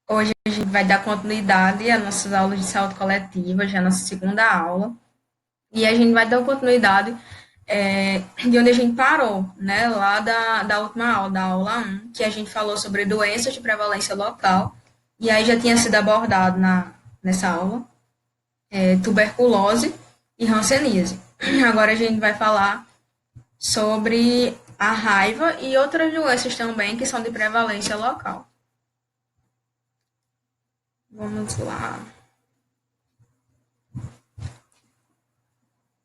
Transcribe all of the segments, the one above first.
Hoje a gente vai dar continuidade às nossas aulas de saúde coletiva, já é a nossa segunda aula. E a gente vai dar continuidade de onde a gente parou, né? Lá da última aula, da aula 1, que a gente falou sobre doenças de prevalência local. E aí já tinha sido abordado nessa aula tuberculose e hanseníase. Agora a gente vai falar sobre a raiva e outras doenças também que são de prevalência local. Vamos lá.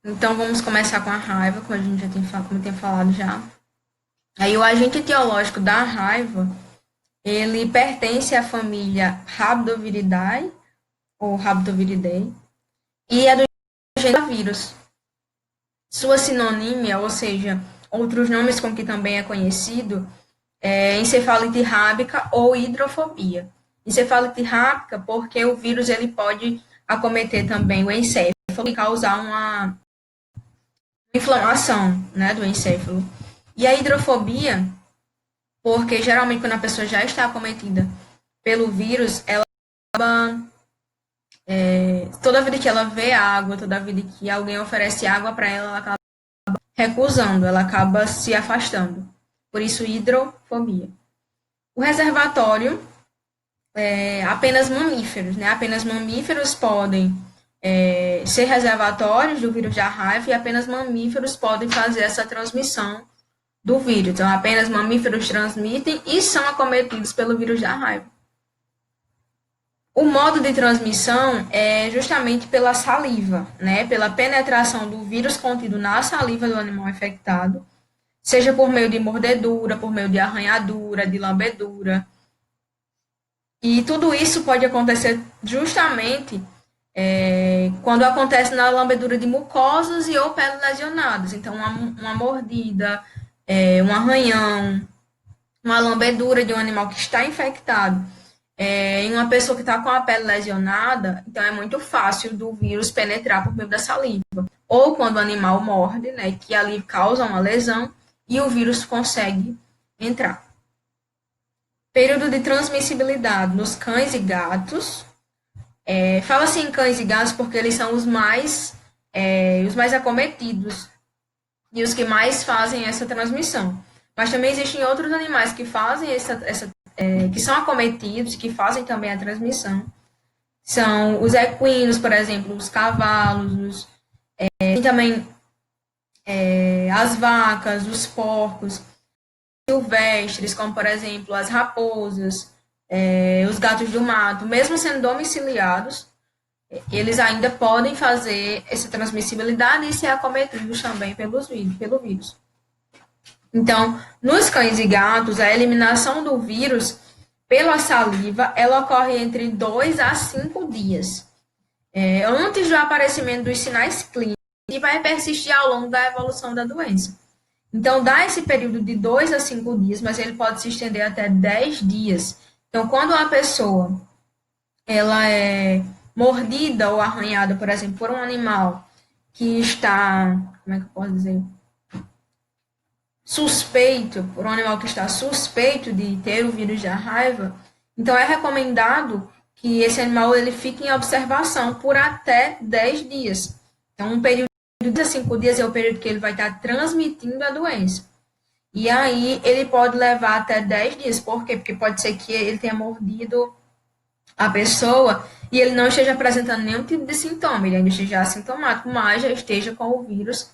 Então vamos começar com a raiva, como a gente já tem falado já. Aí o agente etiológico da raiva, ele pertence à família Rhabdoviridae ou Rhabdoviridae e é do gênero vírus. Sua sinonímia, ou seja, outros nomes com que também é conhecido, é encefalite rábica ou hidrofobia. Encefalite rábica porque o vírus ele pode acometer também o encéfalo e causar uma inflamação, né, do encéfalo. E a hidrofobia, porque geralmente quando a pessoa já está acometida pelo vírus, ela acaba, toda vida que ela vê água, toda vida que alguém oferece água para ela, ela acaba recusando, ela acaba se afastando. Por isso, hidrofobia. O reservatório é apenas mamíferos, né? Apenas mamíferos podem ser reservatórios do vírus da raiva e apenas mamíferos podem fazer essa transmissão do vírus. Então, apenas mamíferos transmitem e são acometidos pelo vírus da raiva. O modo de transmissão é justamente pela saliva, né? Pela penetração do vírus contido na saliva do animal infectado, seja por meio de mordedura, por meio de arranhadura, de lambedura. E tudo isso pode acontecer justamente quando acontece na lambedura de mucosas e ou peles lesionadas. Então, uma mordida, um arranhão, uma lambedura de um animal que está infectado em uma pessoa que está com a pele lesionada, então é muito fácil do vírus penetrar por meio da saliva. Ou quando o animal morde, né, que ali causa uma lesão e o vírus consegue entrar. Período de transmissibilidade nos cães e gatos. Fala-se em cães e gatos porque eles são os mais acometidos e os que mais fazem essa transmissão. Mas também existem outros animais que fazem que são acometidos, que fazem também a transmissão. São os equinos, por exemplo, os cavalos, e também as vacas, os porcos silvestres, como por exemplo as raposas, os gatos do mato, mesmo sendo domiciliados, eles ainda podem fazer essa transmissibilidade e ser acometidos também pelo vírus. Então, nos cães e gatos, a eliminação do vírus pela saliva, ela ocorre entre 2 a 5 dias, antes do aparecimento dos sinais clínicos e vai persistir ao longo da evolução da doença. Então, dá esse período de 2 a 5 dias, mas ele pode se estender até 10 dias. Então, quando a pessoa ela é mordida ou arranhada, por exemplo, por um animal que está, como é que eu posso dizer? Suspeito, por um animal que está suspeito de ter o vírus da raiva, então é recomendado que esse animal ele fique em observação por até 10 dias. Então, um período de 5 dias é o período que ele vai estar transmitindo a doença. E aí, ele pode levar até 10 dias. Por quê? Porque pode ser que ele tenha mordido a pessoa e ele não esteja apresentando nenhum tipo de sintoma, ele ainda esteja assintomático, mas já esteja com o vírus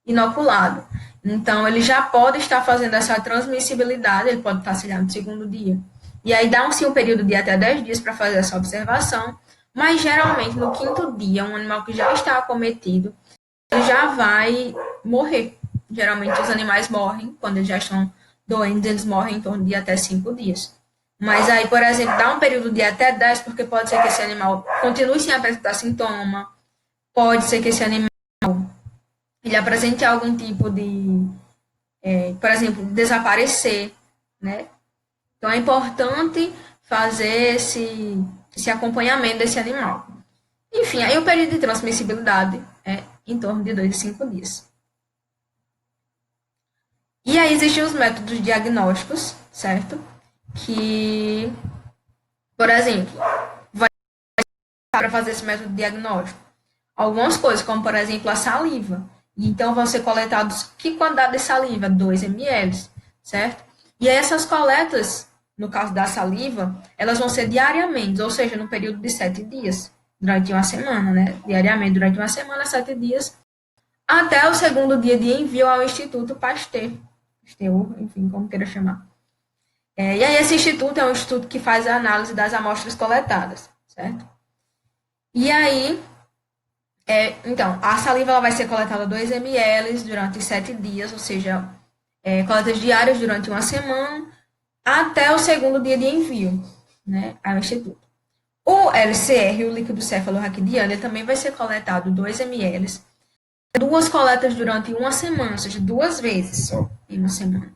inoculado. Então, ele já pode estar fazendo essa transmissibilidade, ele pode estar, sei lá, no segundo dia. E aí dá um período de até 10 dias para fazer essa observação, mas geralmente no quinto dia, um animal que já está acometido, ele já vai morrer. Geralmente os animais morrem, quando eles já estão doentes, eles morrem em torno de até 5 dias. Mas aí, por exemplo, dá um período de até 10, porque pode ser que esse animal continue sem apresentar sintoma, pode ser que esse animal ele apresente algum tipo de, por exemplo, desaparecer, né? Então, é importante fazer esse acompanhamento desse animal. Enfim, aí o período de transmissibilidade é em torno de 2 a 5 dias. E aí existem os métodos diagnósticos, certo? Que Por exemplo, vai para fazer esse método diagnóstico. Algumas coisas, como por exemplo a saliva. Então vão ser coletados que quantidade de saliva? 2 ml, certo? E aí essas coletas, no caso da saliva, elas vão ser diariamente, ou seja, no período de 7 dias, durante uma semana, né? Diariamente, durante uma semana, 7 dias, até o segundo dia de envio ao Instituto Pasteur, enfim, como queira chamar. E aí esse instituto é um instituto que faz a análise das amostras coletadas, certo? E aí, então, a saliva ela vai ser coletada 2 ml durante 7 dias, ou seja, coletas diárias durante uma semana, até o segundo dia de envio, né, ao Instituto. O LCR, o líquido cefalorraquidiano, ele também vai ser coletado 2 ml, duas coletas durante uma semana, ou seja, 2 vezes só em uma semana.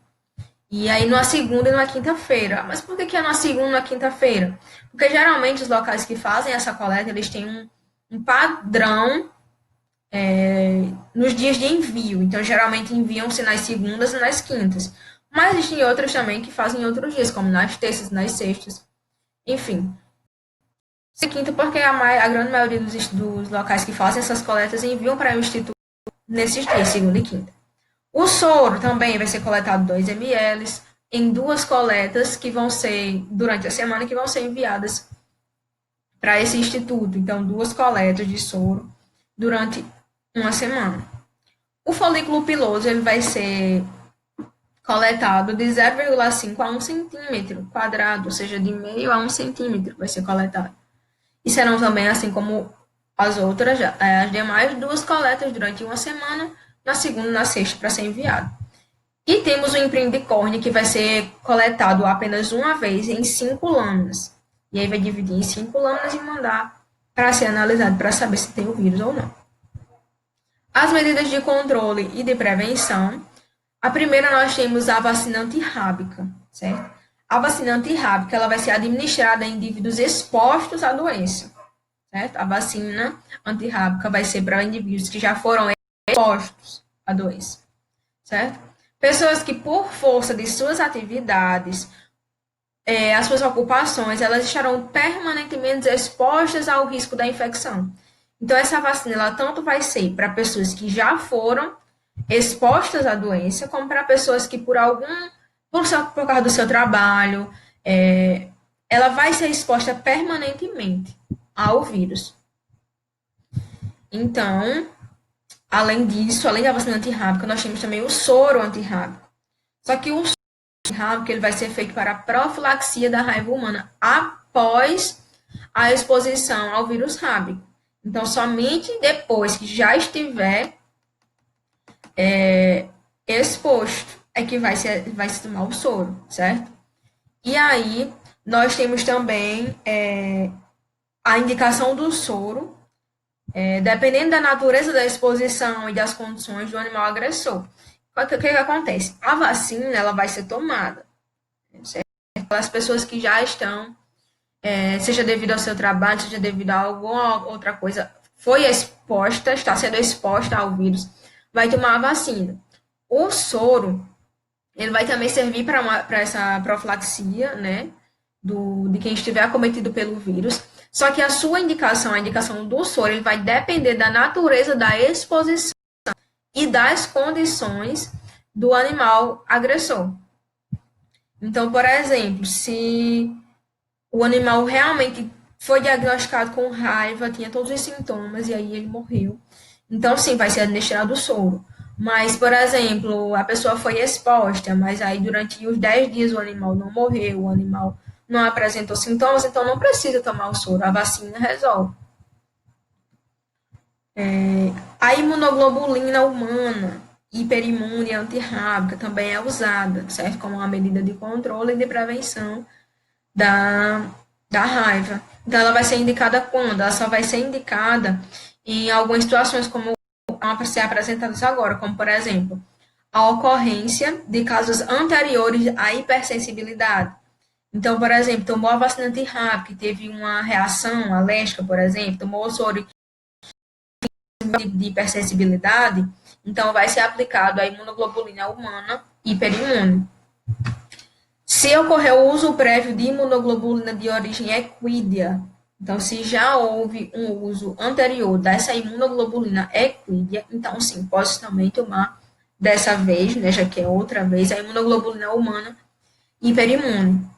E aí na segunda e na quinta-feira. Mas por que é na segunda e na quinta-feira? Porque geralmente os locais que fazem essa coleta, eles têm um padrão nos dias de envio. Então, geralmente enviam-se nas segundas e nas quintas. Mas existem outros também que fazem em outros dias, como nas terças, nas sextas. Enfim. Quinta, porque a grande maioria dos locais que fazem essas coletas enviam para o Instituto nesses dias, segunda e quinta. O soro também vai ser coletado 2 ml em duas coletas que vão ser, durante a semana, que vão ser enviadas para esse instituto. Então, 2 coletas de soro durante uma semana. O folículo piloso ele vai ser coletado de 0,5 a 1 centímetro quadrado, ou seja, de meio a 1 centímetro vai ser coletado. E serão também, assim como as outras, as demais, 2 coletas durante uma semana, na segunda e na sexta, para ser enviado. E temos o imprimo de córnea, que vai ser coletado apenas uma vez em 5 lâminas. E aí vai dividir em 5 lâminas e mandar para ser analisado para saber se tem o vírus ou não. As medidas de controle e de prevenção. A primeira nós temos a vacina antirrábica, certo? A vacina antirrábica ela vai ser administrada em indivíduos expostos à doença, certo? A vacina antirrábica vai ser para indivíduos que já foram expostos à doença, certo? Pessoas que, por força de suas atividades, as suas ocupações, elas estarão permanentemente expostas ao risco da infecção. Então, essa vacina, ela tanto vai ser para pessoas que já foram expostas à doença, como para pessoas que, por causa do seu trabalho, ela vai ser exposta permanentemente ao vírus. Então, além disso, além da vacina antirrábica, nós temos também o soro antirrábico. Só que o soro antirrábico ele vai ser feito para a profilaxia da raiva humana após a exposição ao vírus rábico. Então, somente depois que já estiver exposto é que vai se tomar o soro, certo? E aí, nós temos também a indicação do soro, dependendo da natureza da exposição e das condições do animal agressor. O que acontece? A vacina, ela vai ser tomada, certo? As pessoas que já estão, seja devido ao seu trabalho, seja devido a alguma outra coisa, está sendo exposta ao vírus, vai tomar a vacina. O soro, ele vai também servir para essa profilaxia, né, de quem estiver acometido pelo vírus. Só que a sua indicação, a indicação do soro, ele vai depender da natureza da exposição e das condições do animal agressor. Então, por exemplo, se o animal realmente foi diagnosticado com raiva, tinha todos os sintomas e aí ele morreu, então sim, vai ser administrado o soro. Mas, por exemplo, a pessoa foi exposta, mas aí durante os 10 dias o animal não morreu, o animal não apresentou sintomas, então não precisa tomar o soro, a vacina resolve. A imunoglobulina humana, hiperimune antirrábica, também é usada, certo? Como uma medida de controle e de prevenção da raiva. Então, ela vai ser indicada quando? Ela só vai ser indicada em algumas situações, como vão ser apresentadas agora, como, por exemplo, a ocorrência de casos anteriores à hipersensibilidade. Então, por exemplo, tomou a vacina antirrábica, teve uma reação alérgica, por exemplo, tomou o soro de hipersensibilidade, então vai ser aplicado a imunoglobulina humana hiperimune. Se ocorrer o uso prévio de imunoglobulina de origem equídea, então, se já houve um uso anterior dessa imunoglobulina equídea, então, sim, posso também tomar dessa vez, né, já que é outra vez, a imunoglobulina humana hiperimune.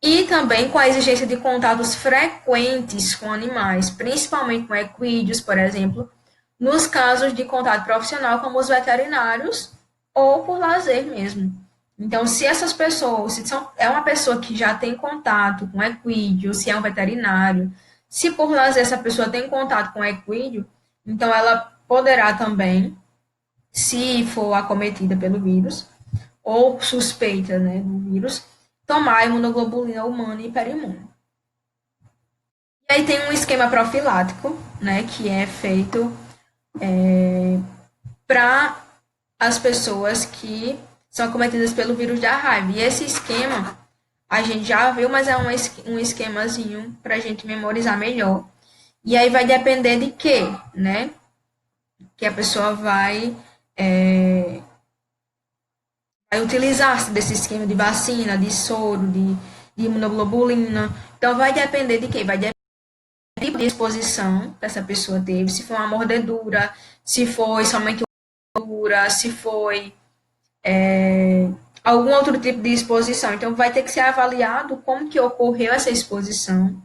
E também com a exigência de contatos frequentes com animais, principalmente com equídeos, por exemplo, nos casos de contato profissional, como os veterinários, ou por lazer mesmo. Então, se essas pessoas, é uma pessoa que já tem contato com equídeo, se é um veterinário, se por lazer essa pessoa tem contato com equídeo, então ela poderá também, se for acometida pelo vírus, ou suspeita, né, do vírus, tomar imunoglobulina humana e hiperimune. E aí tem um esquema profilático, né, que é feito para as pessoas que são acometidas pelo vírus da raiva. E esse esquema a gente já viu, mas é um esquemazinho para a gente memorizar melhor. E aí vai depender de quê, né? Que a pessoa vai utilizar desse esquema de vacina, de soro, de imunoglobulina. Então vai depender de quê? Vai depender do tipo de exposição que essa pessoa teve, se foi uma mordedura, se foi somente uma mordedura, se foi algum outro tipo de exposição. Então, vai ter que ser avaliado como que ocorreu essa exposição.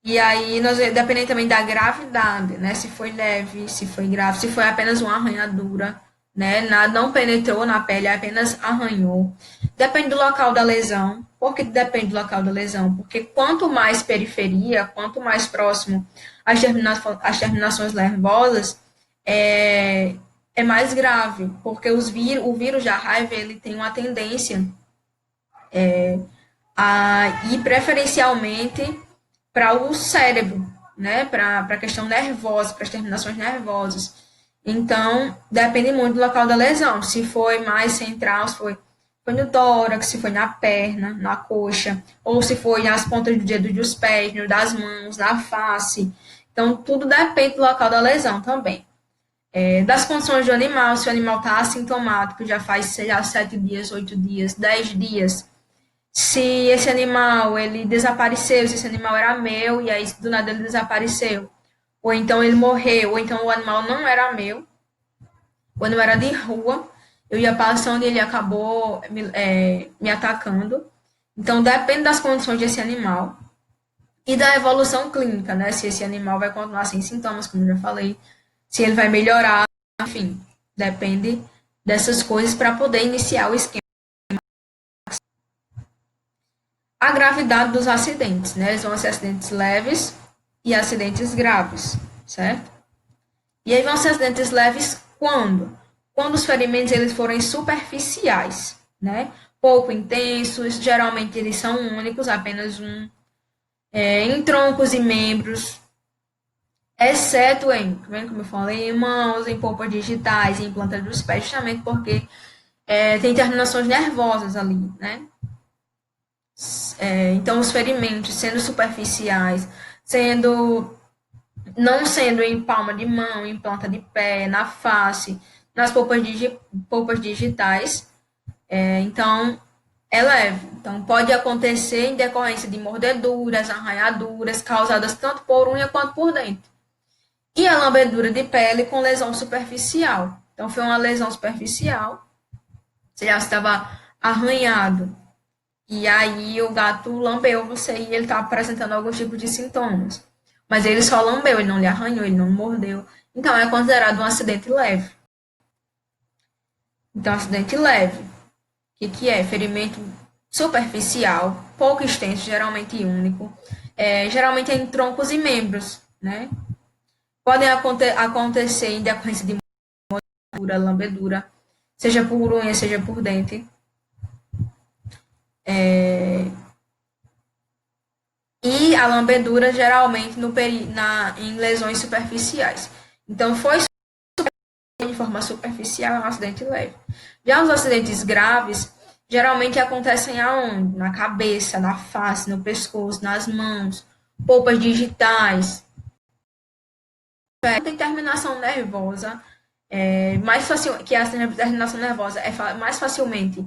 E aí, dependendo também da gravidade, né? Se foi leve, se foi grave, se foi apenas uma arranhadura, né? Não penetrou na pele, apenas arranhou. Depende do local da lesão. Por que depende do local da lesão? Porque quanto mais periferia, quanto mais próximo às terminações nervosas, é mais grave, porque o vírus da raiva ele tem uma tendência a ir preferencialmente para o cérebro, né? Para a questão nervosa, para as terminações nervosas. Então, depende muito do local da lesão. Se foi mais central, se foi no tórax, se foi na perna, na coxa, ou se foi nas pontas do dedo dos pés, das mãos, na face. Então, tudo depende do local da lesão também. Das condições do animal, se o animal está assintomático, já faz, sei lá, 7 dias, 8 dias, 10 dias. Se esse animal, ele desapareceu, se esse animal era meu, e aí do nada ele desapareceu. Ou então ele morreu, ou então o animal não era meu, o animal era de rua, eu ia passando e ele acabou me atacando. Então, depende das condições desse animal e da evolução clínica, né? Se esse animal vai continuar sem sintomas, como eu já falei, se ele vai melhorar, enfim, depende dessas coisas para poder iniciar o esquema. A gravidade dos acidentes, né? Eles vão ser acidentes leves e acidentes graves, certo? E aí vão ser acidentes leves quando? Quando os ferimentos eles forem superficiais, né? Pouco intensos, geralmente eles são únicos, apenas um, em troncos e membros, exceto em, como eu falei, em mãos, em polpas digitais, em plantas dos pés, justamente porque tem terminações nervosas ali, né? Então, os ferimentos sendo superficiais, não sendo em palma de mão, em planta de pé, na face, nas polpas digitais, então é leve. Então, pode acontecer em decorrência de mordeduras, arranhaduras, causadas tanto por unha quanto por dentro. E a lambedura de pele com lesão superficial. Então, foi uma lesão superficial, você já estava arranhado, e aí o gato lambeu você e ele está apresentando algum tipo de sintomas. Mas ele só lambeu, ele não lhe arranhou, ele não mordeu. Então é considerado um acidente leve. Então, acidente leve. O que é? Ferimento superficial, pouco extenso, geralmente único. Geralmente é em troncos e membros, né? Podem acontecer em decorrência de mordedura, lambedura, seja por unha, seja por dente. E a lambedura geralmente em lesões superficiais. Então, foi de forma superficial, é um acidente leve. Já os acidentes graves geralmente acontecem aonde? Na cabeça, na face, no pescoço, nas mãos, polpas digitais. Tem terminação nervosa, mais facil, que a terminação nervosa é mais facilmente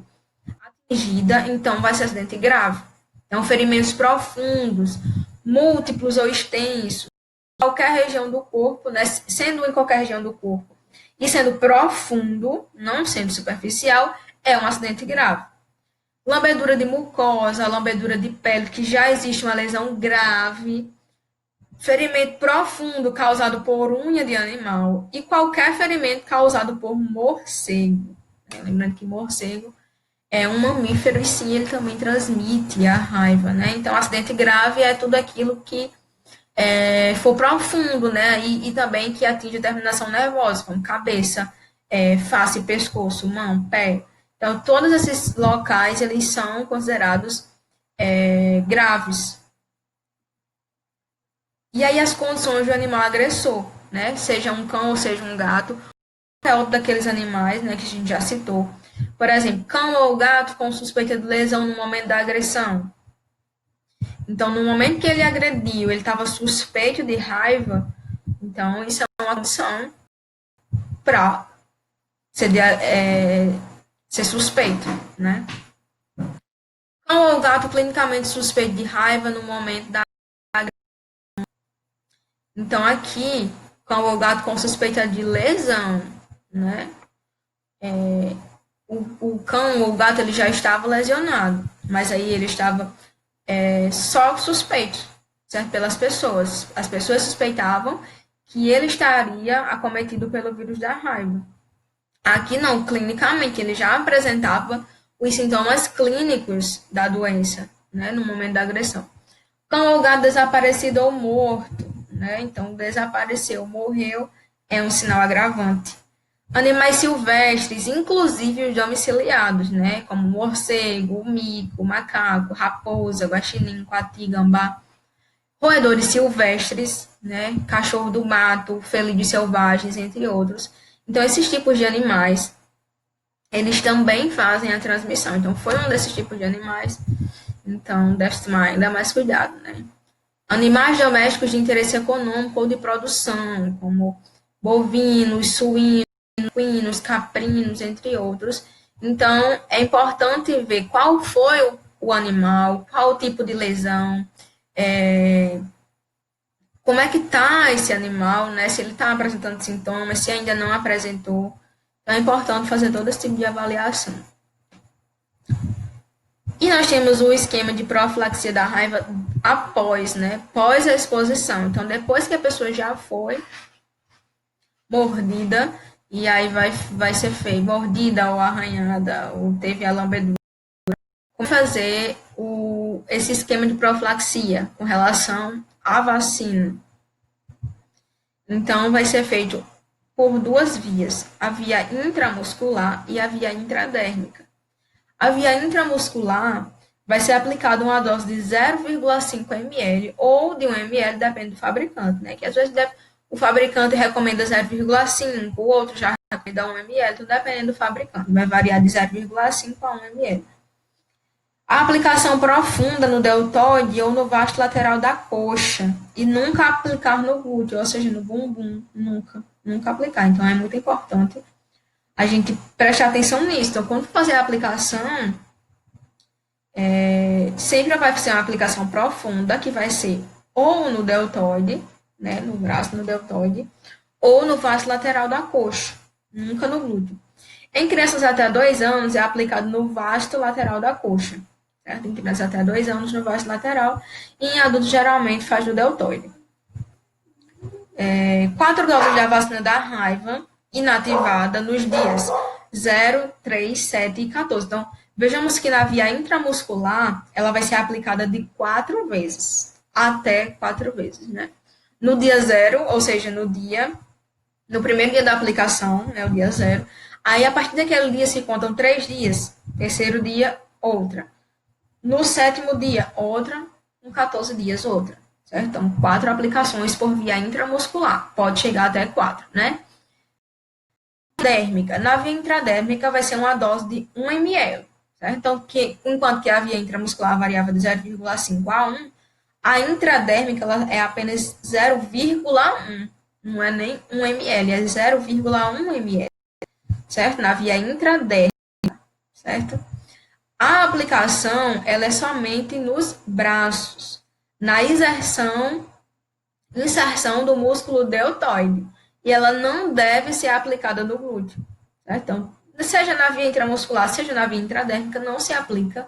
atingida, então vai ser acidente grave. Então, ferimentos profundos, múltiplos ou extensos, qualquer região do corpo, né, sendo em qualquer região do corpo e sendo profundo, não sendo superficial, é um acidente grave. Lambedura de mucosa, lambedura de pele, que já existe uma lesão grave, ferimento profundo causado por unha de animal e qualquer ferimento causado por morcego. Lembrando que morcego é um mamífero e sim, ele também transmite a raiva, né? Então, acidente grave é tudo aquilo que for profundo, né? E também que atinge a terminação nervosa, como cabeça, face, pescoço, mão, pé. Então, todos esses locais, eles são considerados graves. E aí, as condições do animal agressor, né? Seja um cão ou seja um gato, é outro daqueles animais, né, que a gente já citou. Por exemplo, cão ou gato com suspeita de lesão no momento da agressão. Então, no momento que ele agrediu, ele estava suspeito de raiva, então isso é uma condição para ser suspeito, né? Cão ou gato clinicamente suspeito de raiva no momento da agressão. Então, aqui, cão ou gato com suspeita de lesão, né? O cão ou o gato ele já estava lesionado, mas aí ele estava só suspeito, certo? Pelas pessoas. As pessoas suspeitavam que ele estaria acometido pelo vírus da raiva. Aqui não, clinicamente, ele já apresentava os sintomas clínicos da doença, né, no momento da agressão. Cão ou gato desaparecido ou morto, né? Então, desapareceu, morreu, é um sinal agravante. Animais silvestres, inclusive os domiciliados, né? Como morcego, mico, macaco, raposa, guaxinim, coati, gambá. Roedores silvestres, né? Cachorro do mato, felídeos selvagens, entre outros. Então, esses tipos de animais, eles também fazem a transmissão. Então, foi um desses tipos de animais. Então, deve tomar ainda mais cuidado, né? Animais domésticos de interesse econômico ou de produção, como bovinos, suínos, equinos, caprinos, entre outros. Então, é importante ver qual foi o animal, qual o tipo de lesão, como é que está esse animal, né? Se ele está apresentando sintomas, se ainda não apresentou. Então, é importante fazer todo esse tipo de avaliação. E nós temos o esquema de profilaxia da raiva após, né? Pós a exposição. Então, depois que a pessoa já foi mordida, e aí vai ser feito mordida ou arranhada, ou teve a lambedura. Como fazer esse esquema de profilaxia com relação à vacina? Então, vai ser feito por duas vias, a via intramuscular e a via intradérmica. A via intramuscular vai ser aplicada uma dose de 0,5 ml ou de 1 ml, depende do fabricante, né? Que às vezes o fabricante recomenda 0,5, o outro já recomenda 1 ml, então dependendo do fabricante, vai variar de 0,5 a 1 ml. A aplicação profunda no deltoide ou no vasto lateral da coxa e nunca aplicar no glúteo, ou seja, no bumbum, nunca aplicar. Então é muito importante a gente prestar atenção nisso. Então, quando fazer a aplicação, sempre vai ser uma aplicação profunda, que vai ser ou no deltoide, né, no braço, no deltoide, ou no vasto lateral da coxa, nunca no glúteo. Em crianças até 2 anos, é aplicado no vasto lateral da coxa, certo? Em crianças até 2 anos, no vasto lateral, e em adultos, geralmente, faz no deltoide. 4 doses da vacina da raiva inativada nos dias 0, 3, 7 e 14. Então, vejamos que na via intramuscular, ela vai ser aplicada de 4 vezes, até 4 vezes, né? No dia 0, ou seja, no primeiro dia da aplicação, né, o dia 0, aí a partir daquele dia se contam 3 dias, terceiro dia, outra. No 7º dia, outra, no 14 dias, outra. Certo? Então, 4 aplicações por via intramuscular, pode chegar até 4, né? Dérmica. Na via intradérmica vai ser uma dose de 1 ml, certo? Então, enquanto que a via intramuscular variava de 0,5 a 1, a intradérmica ela é apenas 0,1, não é nem 1 ml, é 0,1 ml, certo? Na via intradérmica, certo? A aplicação, ela é somente nos braços, na inserção do músculo deltoide. E ela não deve ser aplicada no glúteo. Certo? Então, seja na via intramuscular, seja na via intradérmica, não se aplica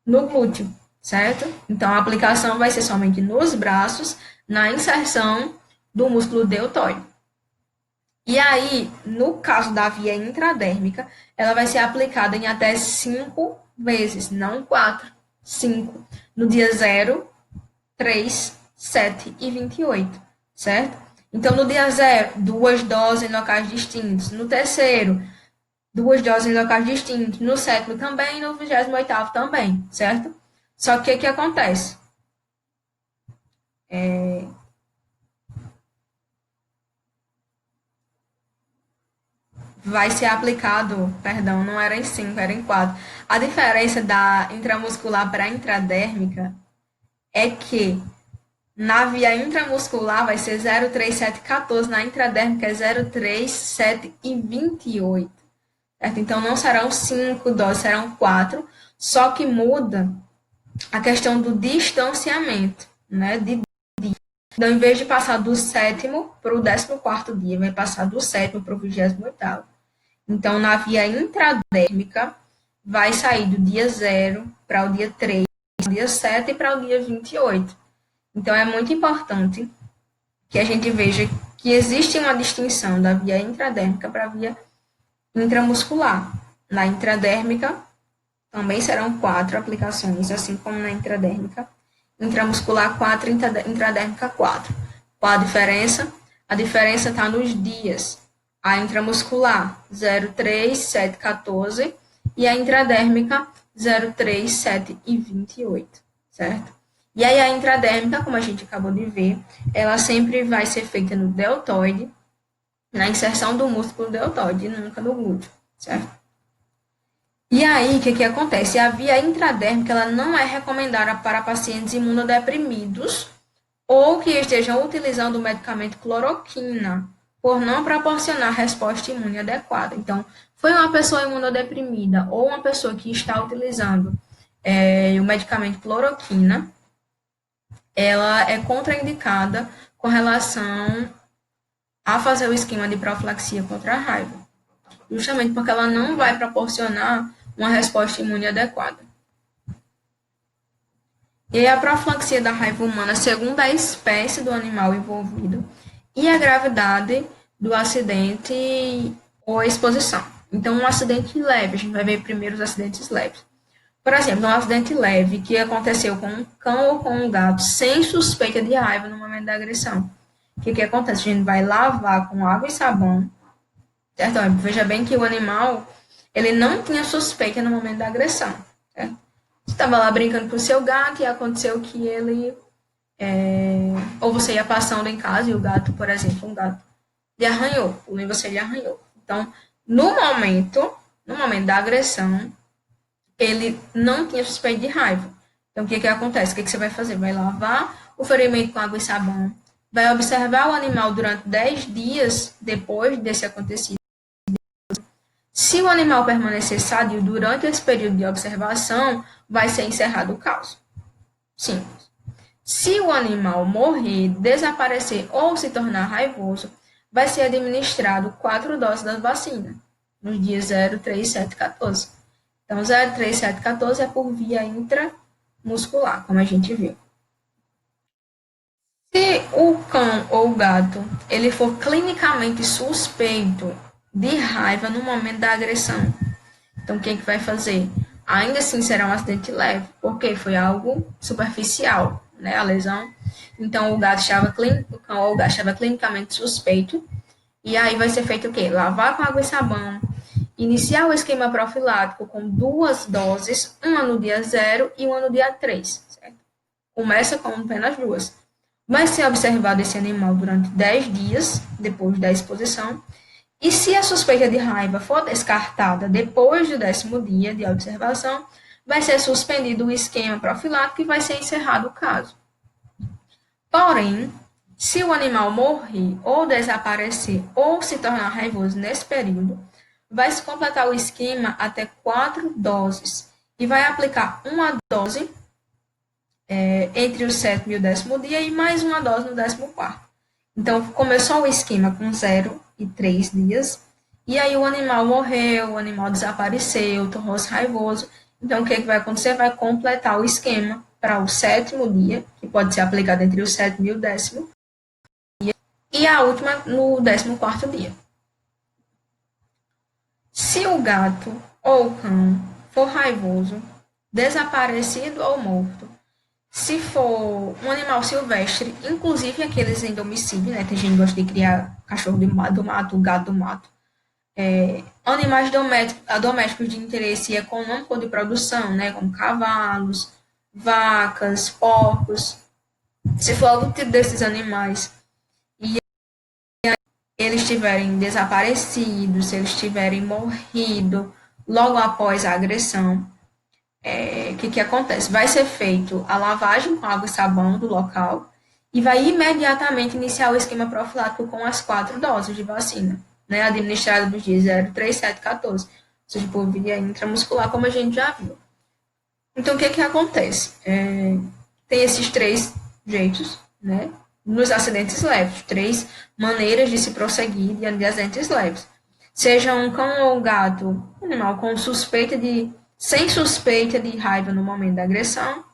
no glúteo, certo? Então, a aplicação vai ser somente nos braços, na inserção do músculo deltoide. E aí, no caso da via intradérmica, ela vai ser aplicada em até 5 vezes, não 4, 5. No dia 0, 3, 7 e 28, certo? Então, no dia 0, 2 doses em locais distintos. No terceiro, 2 doses em locais distintos. No sétimo também e no 28º também, certo? Só que o que acontece? Vai ser aplicado, perdão, não era em 5, era em 4. A diferença da intramuscular para a intradérmica é que na via intramuscular vai ser 0, 3, 7, 14, na intradérmica é 0, 3, 7 e 28. Certo? Então não serão 5 doses, serão 4, só que muda a questão do distanciamento, né? Então, em vez de passar do sétimo para o 14º dia, vai passar do sétimo para o 28º. Então, na via intradérmica, vai sair do dia 0 para o dia 3, do dia 7 para o dia 28. Então, é muito importante que a gente veja que existe uma distinção da via intradérmica para a via intramuscular. Na intradérmica, também serão 4 aplicações, assim como na intradérmica. Intramuscular 4, intradérmica 4. Qual a diferença? A diferença está nos dias. A intramuscular 0, 3, 7, 14 e a intradérmica 0, 3, 7 e 28, certo? E aí a intradérmica, como a gente acabou de ver, ela sempre vai ser feita no deltoide, na inserção do músculo deltoide, nunca no glúteo, certo? E aí, o que acontece? A via intradérmica ela não é recomendada para pacientes imunodeprimidos ou que estejam utilizando o medicamento cloroquina, por não proporcionar resposta imune adequada. Então, foi uma pessoa imunodeprimida ou uma pessoa que está utilizando o medicamento cloroquina, ela é contraindicada com relação a fazer o esquema de profilaxia contra a raiva, justamente porque ela não vai proporcionar uma resposta imune adequada. E a profilaxia da raiva humana, segundo a espécie do animal envolvido e a gravidade do acidente ou a exposição. Então, um acidente leve, a gente vai ver primeiro os acidentes leves. Por exemplo, um acidente leve que aconteceu com um cão ou com um gato sem suspeita de raiva no momento da agressão. O que acontece? A gente vai lavar com água e sabão, certo? Veja bem que o animal, ele não tinha suspeita no momento da agressão, certo? Você estava lá brincando com o seu gato e aconteceu que ele... ou você ia passando em casa e o gato, por exemplo, um gato lhe arranhou, ou você lhe arranhou. Então, no momento da agressão, ele não tinha suspeita de raiva. Então, o que acontece? O que você vai fazer? Vai lavar o ferimento com água e sabão, vai observar o animal durante 10 dias depois desse acontecido. Se o animal permanecer sadio durante esse período de observação, vai ser encerrado o caso. Simples. Se o animal morrer, desaparecer ou se tornar raivoso, vai ser administrado 4 doses da vacina, nos dias 0, 3, 7 e 14. Então, 0, 3, 7, 14 é por via intramuscular, como a gente viu. Se o cão ou o gato ele for clinicamente suspeito de raiva no momento da agressão, então o que vai fazer? Ainda assim será um acidente leve, porque foi algo superficial, né, a lesão. Então o cão ou o gato estava clinicamente suspeito, e aí vai ser feito o quê? Lavar com água e sabão, iniciar o esquema profilático com 2 doses, uma no dia 0 e uma no dia 3, certo? Começa com apenas 2. Vai ser observado esse animal durante 10 dias depois da exposição. E se a suspeita de raiva for descartada depois do 10º dia de observação, vai ser suspendido o esquema profilático e vai ser encerrado o caso. Porém, se o animal morrer ou desaparecer ou se tornar raivoso nesse período, vai se completar o esquema até 4 doses. e vai aplicar uma dose entre o 7º e o 10º dia e mais uma dose no 14º. Então, começou o esquema com 0 e 3 dias, e aí o animal morreu, o animal desapareceu, tornou-se raivoso. Então, o que vai acontecer? Vai completar o esquema para o 7º dia, que pode ser aplicado entre o 7º e o 10º, e a última no 14º dia. Se o gato ou o cão for raivoso, desaparecido ou morto, se for um animal silvestre, inclusive aqueles em domicílio, né? Tem gente que gosta de criar cachorro do mato, gato do mato. Animais domésticos de interesse econômico ou de produção, né? Como cavalos, vacas, porcos. Se for algum tipo desses animais e eles tiverem desaparecido, se eles tiverem morrido logo após a agressão, que acontece? Vai ser feito a lavagem com água e sabão do local e vai imediatamente iniciar o esquema profilático com as 4 doses de vacina, né, administrada nos dias 0, 3, 7, 14, ou seja, por via intramuscular, como a gente já viu. Então, o que acontece? Tem esses 3 jeitos, né, nos acidentes leves, 3 maneiras de se prosseguir de acidentes leves. Seja um cão ou um gato, um animal com sem suspeita de raiva no momento da agressão,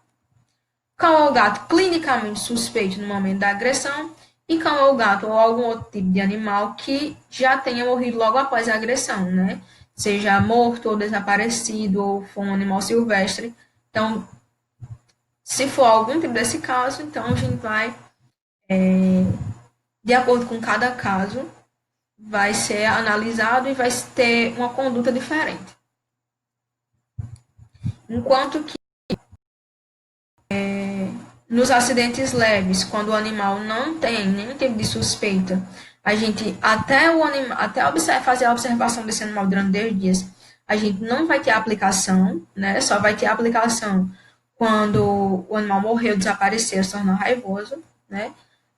cão ou gato clinicamente suspeito no momento da agressão, e cão ou gato ou algum outro tipo de animal que já tenha morrido logo após a agressão, né? Seja morto ou desaparecido, ou for um animal silvestre. Então, se for algum tipo desse caso, então a gente vai, de acordo com cada caso, vai ser analisado e vai ter uma conduta diferente. Enquanto que nos acidentes leves, quando o animal não tem nenhum tipo de suspeita, a gente, fazer a observação desse animal durante 10 dias, a gente não vai ter aplicação, né? Só vai ter aplicação quando o animal morreu, desapareceu, se tornou raivoso, né?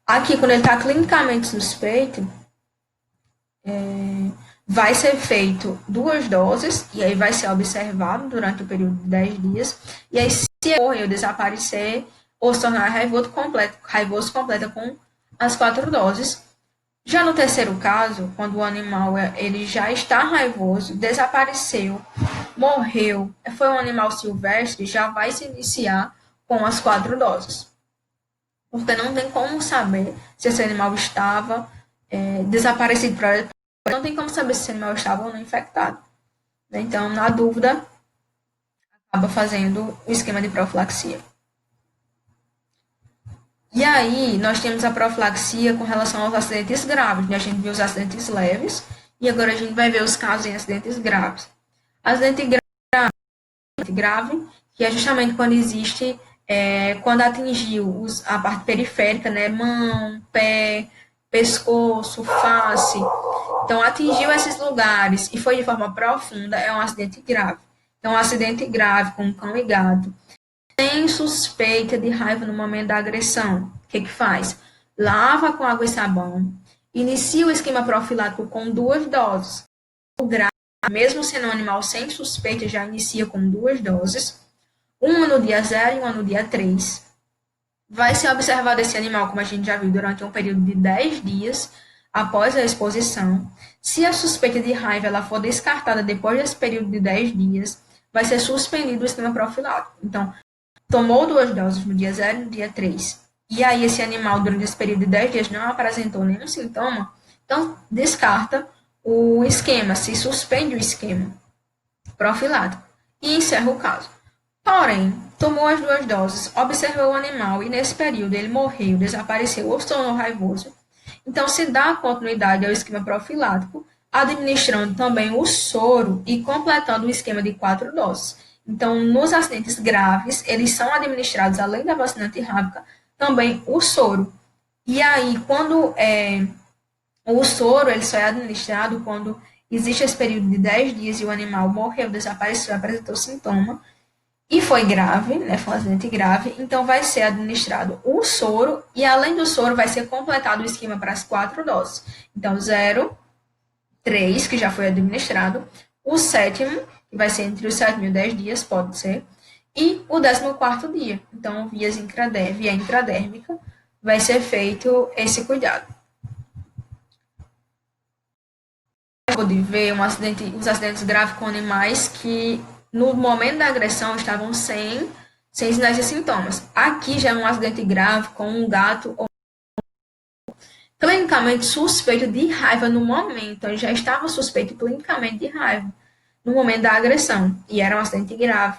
Aqui, quando ele está clinicamente suspeito, vai ser feito 2 doses, e aí vai ser observado durante o período de 10 dias, e aí se morrer ou desaparecer, ou se tornar raivoso, completa com as 4 doses. Já no terceiro caso, quando o animal ele já está raivoso, desapareceu, morreu, foi um animal silvestre, já vai se iniciar com as 4 doses. Porque não tem como saber se esse animal estava desaparecido, não tem como saber se esse animal estava ou não infectado. Então, na dúvida, acaba fazendo o esquema de profilaxia. E aí, nós temos a profilaxia com relação aos acidentes graves, né? A gente viu os acidentes leves, e agora a gente vai ver os casos em acidentes graves. Acidente grave, que é justamente quando existe, quando atingiu a parte periférica, né? Mão, pé, pescoço, face. Então, atingiu esses lugares e foi de forma profunda, é um acidente grave. Então, um acidente grave com cão e gato, tem suspeita de raiva no momento da agressão, o que faz? Lava com água e sabão, inicia o esquema profilático com 2 doses. O grave, mesmo sendo um animal sem suspeita, já inicia com 2 doses, uma no dia 0 e uma no dia 3. Vai ser observado esse animal, como a gente já viu, durante um período de 10 dias após a exposição. Se a suspeita de raiva ela for descartada depois desse período de 10 dias, vai ser suspendido o esquema profilático. Então, tomou 2 doses no dia 0 e no dia 3, e aí esse animal, durante esse período de 10 dias, não apresentou nenhum sintoma, então descarta o esquema, se suspende o esquema profilático e encerra o caso. Porém, tomou as 2 doses, observou o animal e nesse período ele morreu, desapareceu ou se tornou raivoso, então se dá continuidade ao esquema profilático, administrando também o soro e completando o esquema de 4 doses. Então, nos acidentes graves, eles são administrados, além da vacina antirrábica, também o soro. E aí, quando o soro ele só é administrado quando existe esse período de 10 dias e o animal morreu, desapareceu, apresentou sintoma, e foi grave, né, foi um acidente grave, então vai ser administrado o soro, e além do soro vai ser completado o esquema para as 4 doses. Então, 0, 3, que já foi administrado, o 7º que vai ser entre os 7 e 10 dias, pode ser, e o 14º dia. Então, via intradérmica, vai ser feito esse cuidado. Pode ver os acidentes graves com animais que, no momento da agressão, estavam sem sinais e sintomas. Aqui já é um acidente grave com um gato ou clinicamente suspeito de raiva no momento. Ele já estava suspeito clinicamente de raiva no momento da agressão. E era um acidente grave.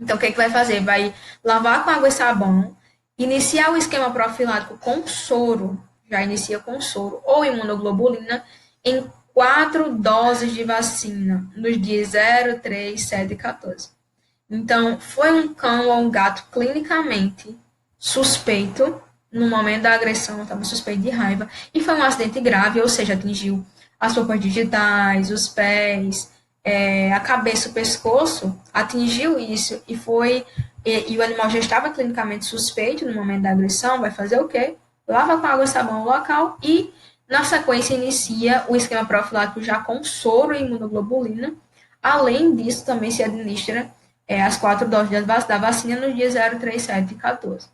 Então, o que vai fazer? Vai lavar com água e sabão, iniciar o esquema profilático com soro, já inicia com soro, ou imunoglobulina, em 4 doses de vacina, nos dias 0, 3, 7 e 14. Então, foi um cão ou um gato clinicamente suspeito, no momento da agressão, estava suspeito de raiva, e foi um acidente grave, ou seja, atingiu as roupas digitais, os pés, a cabeça, o pescoço, atingiu isso, e o animal já estava clinicamente suspeito no momento da agressão, vai fazer o quê? Lava com água e sabão o local e, na sequência, inicia o esquema profilático já com soro e imunoglobulina. Além disso, também se administra as 4 doses da vacina nos dias 0, 3, 7 e 14.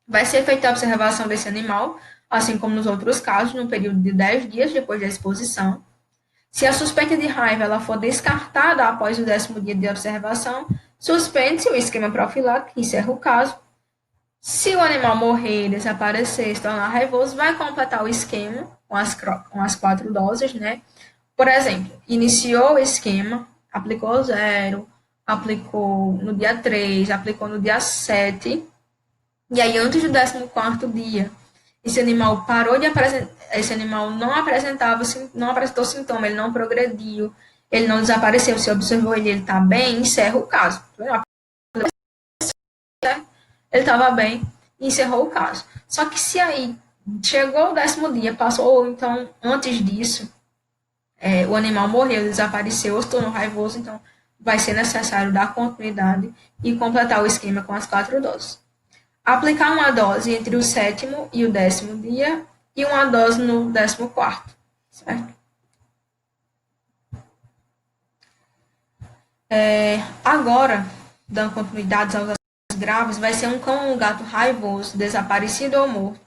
Vai ser feita a observação desse animal, assim como nos outros casos, no período de 10 dias depois da exposição. Se a suspeita de raiva ela for descartada após o 10º dia de observação, suspende-se o esquema profilático, que encerra o caso. Se o animal morrer, desaparecer, se tornar raivoso, vai completar o esquema com as 4 doses, né? Por exemplo, iniciou o esquema, aplicou 0, aplicou no dia 3, aplicou no dia 7, e aí antes do 14º dia, esse animal parou de apresentar, esse animal não apresentou sintoma, ele não progrediu, ele não desapareceu, se observou ele está bem, encerra o caso. Ele estava bem, encerrou o caso. Só que se aí chegou o 10º dia, passou, ou então antes disso, o animal morreu, desapareceu, ou se tornou raivoso, então vai ser necessário dar continuidade e completar o esquema com as 4 doses. Aplicar uma dose entre o 7º e o 10º dia e uma dose no 14º, certo? Agora, dando continuidade aos acidentes graves, vai ser um cão ou um gato raivoso, desaparecido ou morto,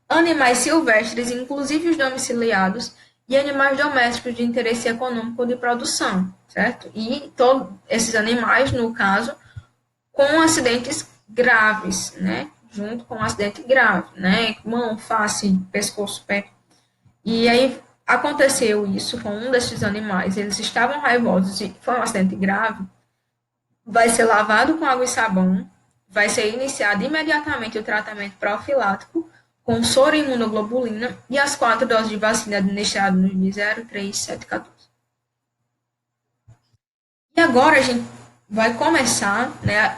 animais silvestres, inclusive os domiciliados, e animais domésticos de interesse econômico de produção, certo? E todos esses animais, no caso, com acidentes graves, né? Junto com um acidente grave, né? Mão, face, pescoço, pé. E aí aconteceu isso com um desses animais. Eles estavam raivosos e foi um acidente grave. Vai ser lavado com água e sabão. Vai ser iniciado imediatamente o tratamento profilático com soro e imunoglobulina e as 4 doses de vacina administradas nos dias 0, 3, 7 e 14. E agora a gente vai começar, né,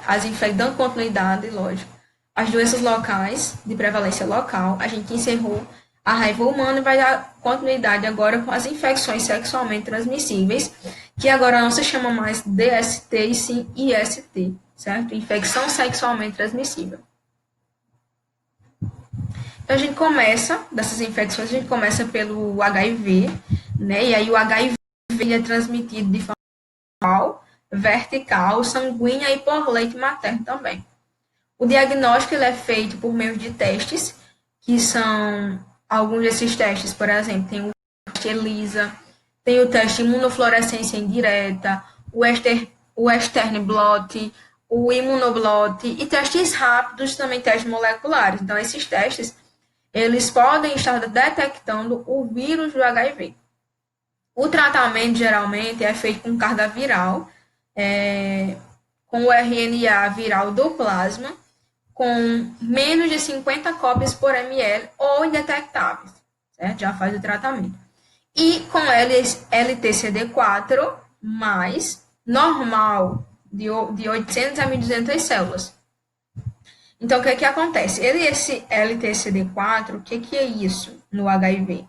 dando continuidade, lógico, as doenças locais, de prevalência local. A gente encerrou a raiva humana e vai dar continuidade agora com as infecções sexualmente transmissíveis, que agora não se chama mais DST e sim IST, certo? Infecção sexualmente transmissível. Então, a gente começa, dessas infecções, a gente começa pelo HIV, né? E aí o HIV é transmitido de forma vertical, sanguínea e por leite materno também. O diagnóstico ele é feito por meio de testes, que são alguns desses testes, por exemplo, tem o teste ELISA, tem o teste imunofluorescência indireta, o Western blot, o imunoblot e testes rápidos, também testes moleculares. Então, esses testes, eles podem estar detectando o vírus do HIV. O tratamento, geralmente, é feito com carga viral, com o RNA viral do plasma, com menos de 50 cópias por ml ou indetectáveis, certo? Já faz o tratamento. E com LTCD4 mais normal, de 800 a 1.200 células. Então, o que é que acontece? Esse LTCD4, o que é isso no HIV?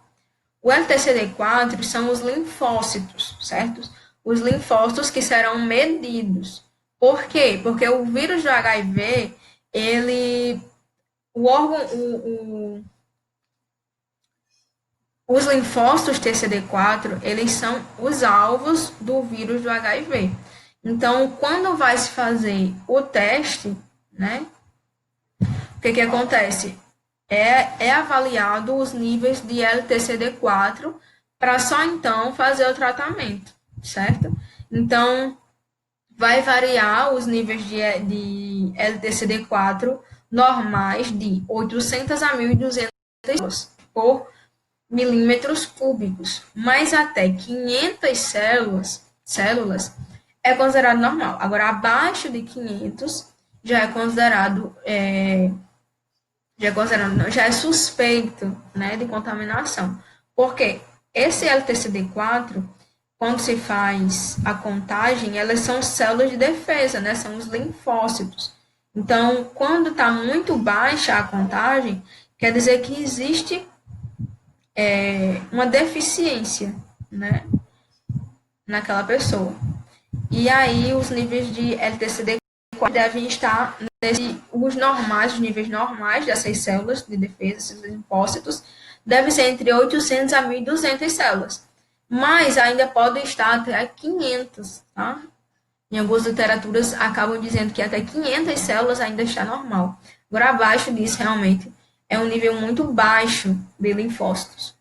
O LTCD4 são os linfócitos, certo? Os linfócitos que serão medidos. Por quê? Porque o vírus do HIV, o órgão, os linfócitos TCD4, eles são os alvos do vírus do HIV. Então, quando vai se fazer o teste, né, o que acontece? É avaliado os níveis de LTCD4 para só então fazer o tratamento, certo? Então, vai variar os níveis de LTCD4 normais de 800 a 1.200 por milímetros cúbicos, mas até 500 células é considerado normal. Agora, abaixo de 500 já é considerado, já é suspeito, né, de contaminação. Porque esse LTCD4, quando se faz a contagem, elas são células de defesa, né, são os linfócitos. Então, quando está muito baixa a contagem, quer dizer que existe uma deficiência, né, naquela pessoa. E aí os níveis de LTCD devem estar os níveis normais dessas células de defesa, esses linfócitos, devem ser entre 800 a 1.200 células. Mas ainda pode estar até 500, tá? Em algumas literaturas acabam dizendo que até 500 células ainda está normal. Agora, abaixo disso, realmente, é um nível muito baixo de linfócitos.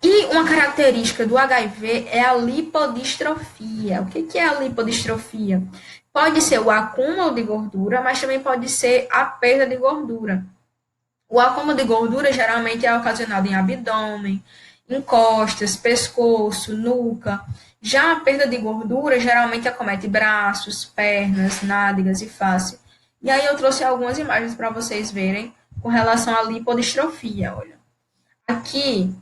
E uma característica do HIV é a lipodistrofia. O que é a lipodistrofia? Pode ser o acúmulo de gordura, mas também pode ser a perda de gordura. O acúmulo de gordura geralmente é ocasionado em abdômen, em costas, pescoço, nuca. Já a perda de gordura geralmente acomete braços, pernas, nádegas e face. E aí eu trouxe algumas imagens para vocês verem com relação à lipodistrofia. Olha, aqui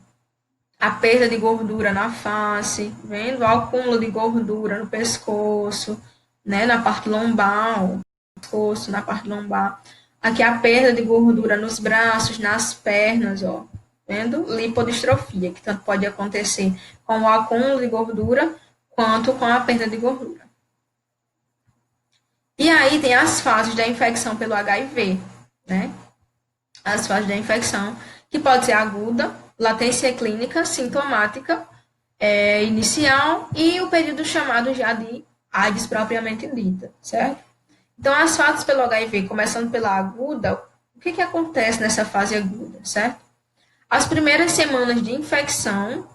a perda de gordura na face, vendo? O acúmulo de gordura no pescoço, né? Na parte lombar, pescoço, na parte lombar. Aqui a perda de gordura nos braços, nas pernas, ó. Vendo? Lipodistrofia, que tanto pode acontecer com o acúmulo de gordura, quanto com a perda de gordura. E aí tem as fases da infecção pelo HIV, né? As fases da infecção, que pode ser aguda, latência clínica, sintomática, inicial e o período chamado já de AIDS propriamente dita, certo? Então, as fases pelo HIV, começando pela aguda, o que acontece nessa fase aguda, certo? As primeiras semanas de infecção,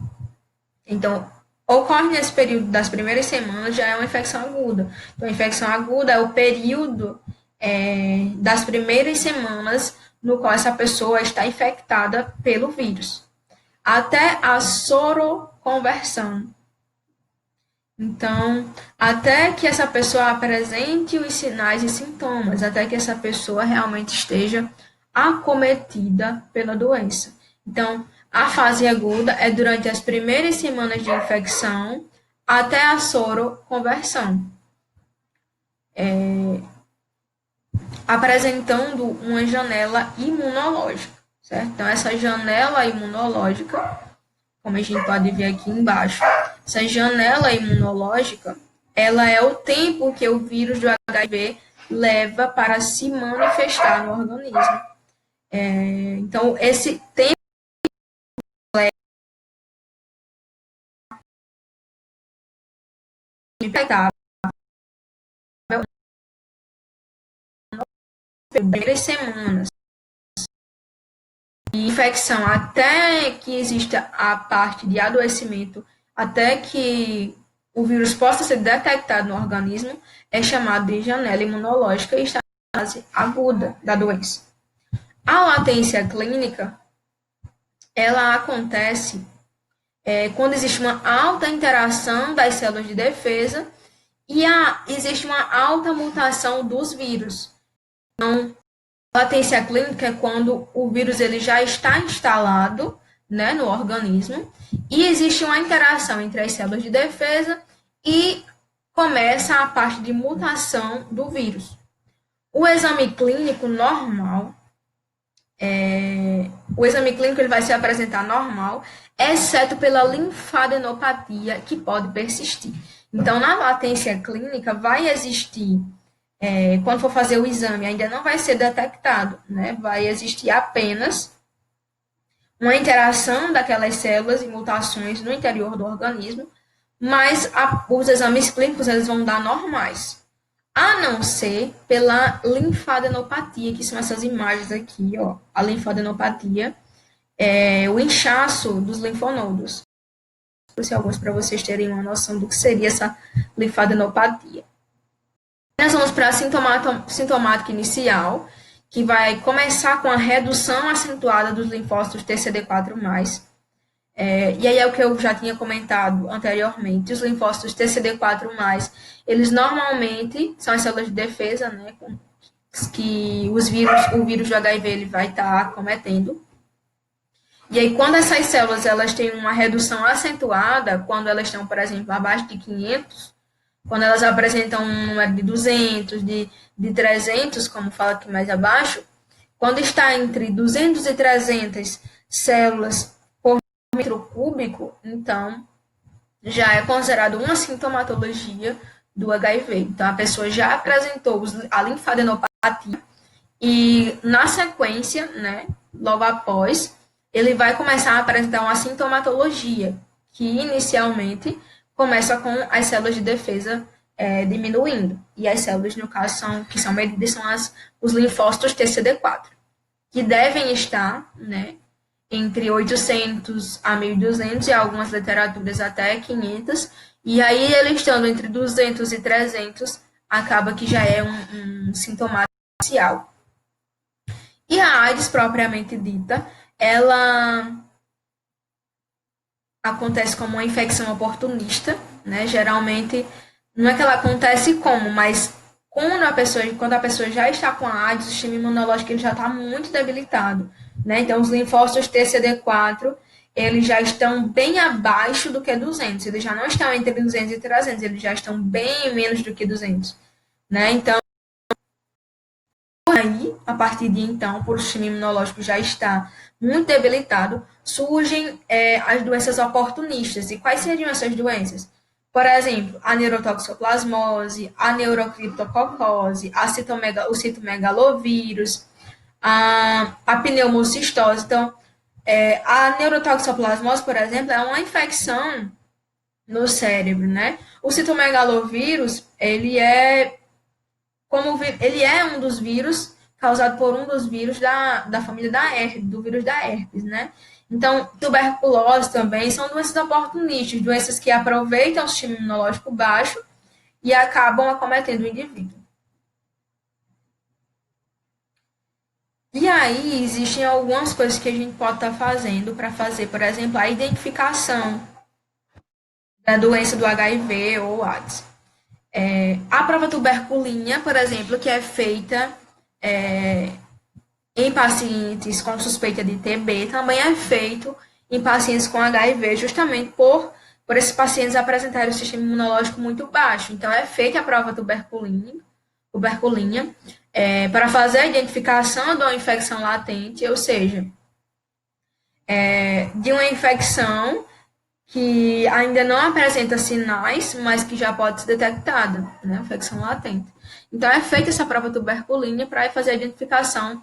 então, ocorre nesse período das primeiras semanas, já é uma infecção aguda. Então, a infecção aguda é o período das primeiras semanas no qual essa pessoa está infectada pelo vírus, até a soroconversão. Então, até que essa pessoa apresente os sinais e sintomas, até que essa pessoa realmente esteja acometida pela doença. Então, a fase aguda é durante as primeiras semanas de infecção até a soroconversão, apresentando uma janela imunológica, certo? Então, essa janela imunológica, como a gente pode ver aqui embaixo, essa janela imunológica, ela é o tempo que o vírus do HIV leva para se manifestar no organismo. Então, esse tempo infectável primeiras semanas de infecção até que exista a parte de adoecimento, até que o vírus possa ser detectado no organismo, é chamado de janela imunológica e está na fase aguda da doença. A latência clínica, ela acontece quando existe uma alta interação das células de defesa e existe uma alta mutação dos vírus. Então, a latência clínica é quando o vírus ele já está instalado, né, no organismo e existe uma interação entre as células de defesa e começa a parte de mutação do vírus. O exame clínico normal, ele vai se apresentar normal, exceto pela linfadenopatia que pode persistir. Então, na latência clínica vai existir quando for fazer o exame, ainda não vai ser detectado, né? Vai existir apenas uma interação daquelas células e mutações no interior do organismo, mas os exames clínicos eles vão dar normais. A não ser pela linfadenopatia, que são essas imagens aqui, ó. A linfadenopatia é o inchaço dos linfonodos. Alguns para vocês terem uma noção do que seria essa linfadenopatia. Nós vamos para a sintomática inicial, que vai começar com a redução acentuada dos linfócitos TCD4+. E aí é o que eu já tinha comentado anteriormente, os linfócitos TCD4+, eles normalmente são as células de defesa, né, que o vírus do HIV ele vai estar cometendo. E aí, quando essas células elas têm uma redução acentuada, quando elas estão, por exemplo, abaixo de 500, quando elas apresentam um número de 200, de 300, como fala aqui mais abaixo, quando está entre 200 e 300 células por metro cúbico, então já é considerado uma sintomatologia do HIV. Então, a pessoa já apresentou a linfadenopatia e, na sequência, né, logo após, ele vai começar a apresentar uma sintomatologia, que inicialmente começa com as células de defesa diminuindo. E as células, no caso, que são medidas são os linfócitos TCD4, que devem estar, né, entre 800 a 1.200 e algumas literaturas até 500. E aí, ele estando entre 200 e 300, acaba que já é um sintoma inicial. E a AIDS, propriamente dita, ela acontece como uma infecção oportunista, né? Geralmente, não é que ela acontece como, mas quando a pessoa já está com a AIDS, o sistema imunológico ele já está muito debilitado, né? Então, os linfócitos TCD4, eles já estão bem abaixo do que 200, eles já não estão entre 200 e 300, eles já estão bem menos do que 200, né? Então, aí, a partir de então, por o sistema imunológico já estar muito debilitado, surgem as doenças oportunistas. E quais seriam essas doenças? Por exemplo, a neurotoxoplasmose, a neurocriptococose, o citomegalovírus, a pneumocistose. Então, a neurotoxoplasmose, por exemplo, é uma infecção no cérebro, né? O citomegalovírus, ele é um dos vírus causado por um dos vírus da família da herpes, do vírus da herpes, né? Então, tuberculose também são doenças oportunistas, doenças que aproveitam o sistema imunológico baixo e acabam acometendo o indivíduo. E aí, existem algumas coisas que a gente pode estar fazendo para fazer, por exemplo, a identificação da doença do HIV ou AIDS. A prova tuberculina, por exemplo, que é feita em pacientes com suspeita de TB, também é feito em pacientes com HIV, justamente por esses pacientes apresentarem o sistema imunológico muito baixo. Então, é feita a prova tuberculina para fazer a identificação de uma infecção latente, ou seja, de uma infecção que ainda não apresenta sinais, mas que já pode ser detectada, né? Infecção latente. Então, é feita essa prova tuberculina para fazer a identificação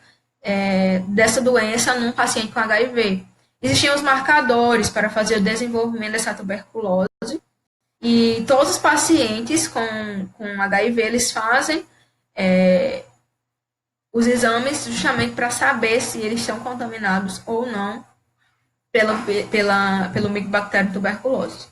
dessa doença num paciente com HIV. Existiam os marcadores para fazer o desenvolvimento dessa tuberculose, e todos os pacientes com HIV, eles fazem os exames justamente para saber se eles estão contaminados ou não pelo micobactério tuberculose.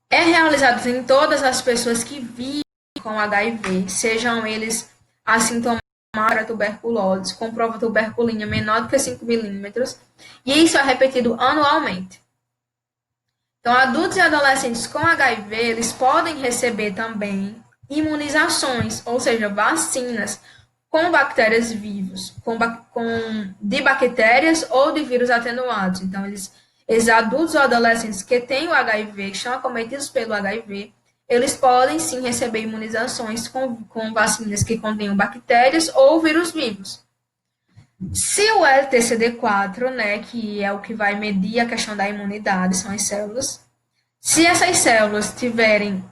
É realizado em todas as pessoas que vivem com HIV, sejam eles assintomáticos para tuberculose, com prova tuberculina menor do que 5 milímetros, e isso é repetido anualmente. Então, adultos e adolescentes com HIV, eles podem receber também imunizações, ou seja, vacinas com bactérias vivas, de bactérias ou de vírus atenuados. Então, esses adultos ou adolescentes que têm o HIV, que estão acometidos pelo HIV, eles podem sim receber imunizações com vacinas que contenham bactérias ou vírus vivos. Se o LTCD4, né, que é o que vai medir a questão da imunidade, são as células, se essas células tiverem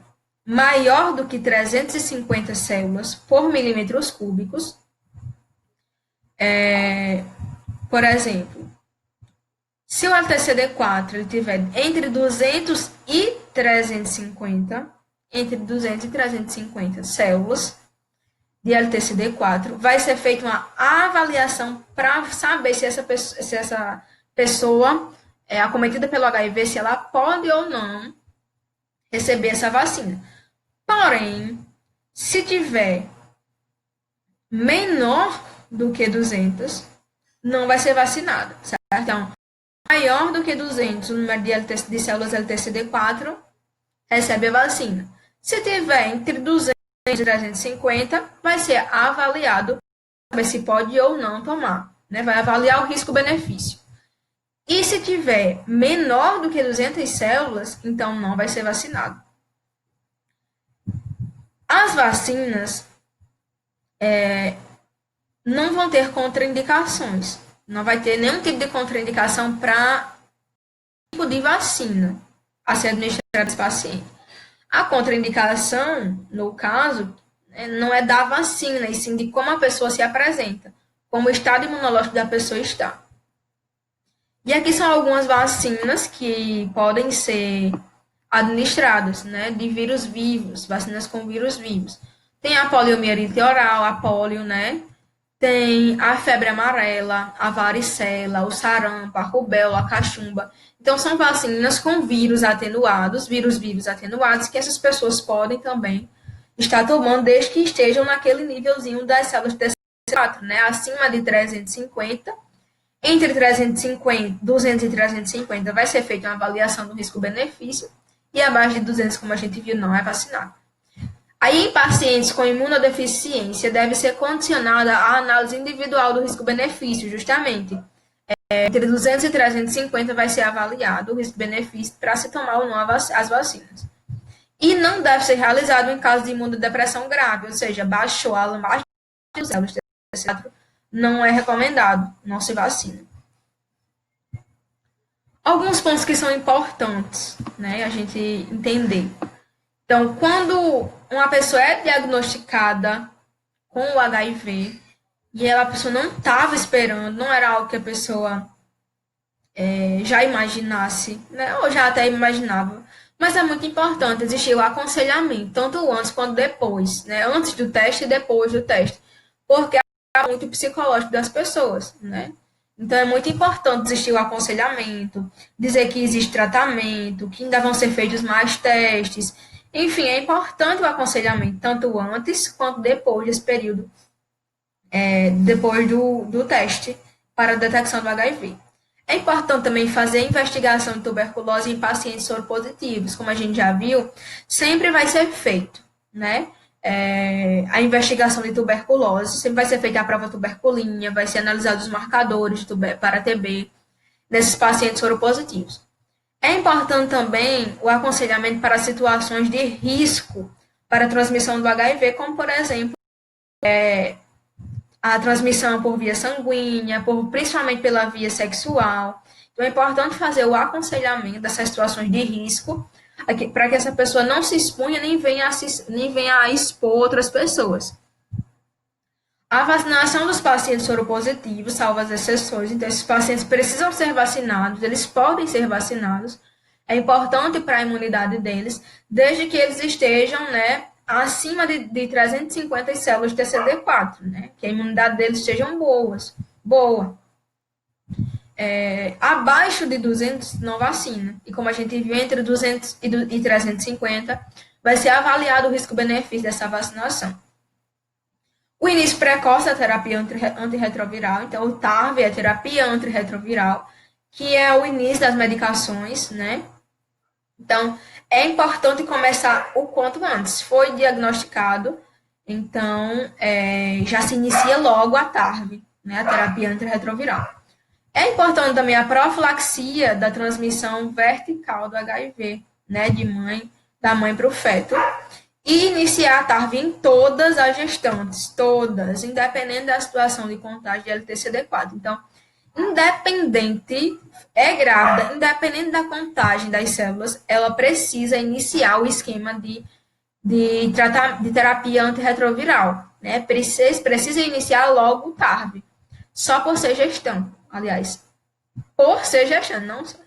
maior do que 350 células por milímetros cúbicos, por exemplo, Se o LTCD4 ele tiver entre 200 e 350, entre 200 e 350 células de LTCD4, vai ser feita uma avaliação para saber se essa pessoa é acometida pelo HIV, se ela pode ou não receber essa vacina. Porém, se tiver menor do que 200, não vai ser vacinada, certo? Então, maior do que 200, o número de células LTCD4, recebe a vacina. Se tiver entre 200 e 350, vai ser avaliado para ver se pode ou não tomar, né? Vai avaliar o risco-benefício. E se tiver menor do que 200 células, então não vai ser vacinado. As vacinas não vão ter contraindicações. Não vai ter nenhum tipo de contraindicação para tipo de vacina a ser administrada a esse paciente. A contraindicação, no caso, não é da vacina, e sim de como a pessoa se apresenta, como o estado imunológico da pessoa está. E aqui são algumas vacinas que podem ser administradas, né, de vírus vivos, vacinas com vírus vivos. Tem a poliomielite oral, a polio, né? Tem a febre amarela, a varicela, o sarampo, a rubéola, a cachumba. Então, são vacinas com vírus atenuados, vírus vivos atenuados, que essas pessoas podem também estar tomando, desde que estejam naquele nívelzinho das células TCD4, né? Acima de 350, entre 350, 200 e 350 vai ser feita uma avaliação do risco-benefício, e abaixo de 200, como a gente viu, não é vacinado. Aí, em pacientes com imunodeficiência, deve ser condicionada a análise individual do risco-benefício, justamente. Entre 200 e 350 vai ser avaliado o risco-benefício para se tomar ou não as vacinas. E não deve ser realizado em caso de imunodepressão grave, ou seja, baixou a mais de células TCD4, não é recomendado, não se vacina. Alguns pontos que são importantes, né, a gente entender. Então, quando uma pessoa é diagnosticada com o HIV e a pessoa não estava esperando, não era algo que a pessoa já imaginasse, né, ou já até imaginava, mas é muito importante existir o aconselhamento, tanto antes quanto depois, né, antes do teste e depois do teste, porque é muito psicológico das pessoas, né? Então, é muito importante existir o aconselhamento, dizer que existe tratamento, que ainda vão ser feitos mais testes. Enfim, é importante o aconselhamento, tanto antes quanto depois desse período, depois do teste para a detecção do HIV. É importante também fazer investigação de tuberculose em pacientes soropositivos, como a gente já viu, sempre vai ser feito, né? A investigação de tuberculose, sempre vai ser feita a prova tuberculina, vai ser analisados os marcadores para TB nesses pacientes soropositivos. É importante também o aconselhamento para situações de risco para a transmissão do HIV, como, por exemplo, a transmissão por via sanguínea, principalmente pela via sexual. Então, é importante fazer o aconselhamento dessas situações de risco, para que essa pessoa não se exponha nem venha a expor outras pessoas. A vacinação dos pacientes soropositivos, salvo as exceções, então esses pacientes precisam ser vacinados, eles podem ser vacinados, é importante para a imunidade deles, desde que eles estejam, né, acima de 350 células de TCD4, né, que a imunidade deles sejam boa. Abaixo de 200 não vacina. E como a gente viu, entre 200 e 350 vai ser avaliado o risco-benefício dessa vacinação. O início precoce da terapia antirretroviral, então o TARV é a terapia antirretroviral, que é o início das medicações, né? Então, é importante começar o quanto antes. Foi diagnosticado, então já se inicia logo a TARV, né? A terapia antirretroviral. É importante também a profilaxia da transmissão vertical do HIV, né, da mãe para o feto, e iniciar a TARV em todas as gestantes, todas, independente da situação de contágio de LTCD4. Então, é grávida, independente da contagem das células, ela precisa iniciar o esquema de terapia antirretroviral, né? Precisa iniciar logo o TARV, só por ser gestante, aliás. Por ser gestante, não só.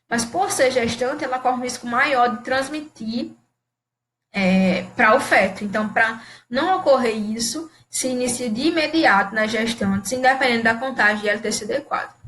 Mas por ser gestante, ela corre um risco maior de transmitir para o feto. Então, para não ocorrer isso, se inicia de imediato nas gestantes, independente da contagem de LTCD4.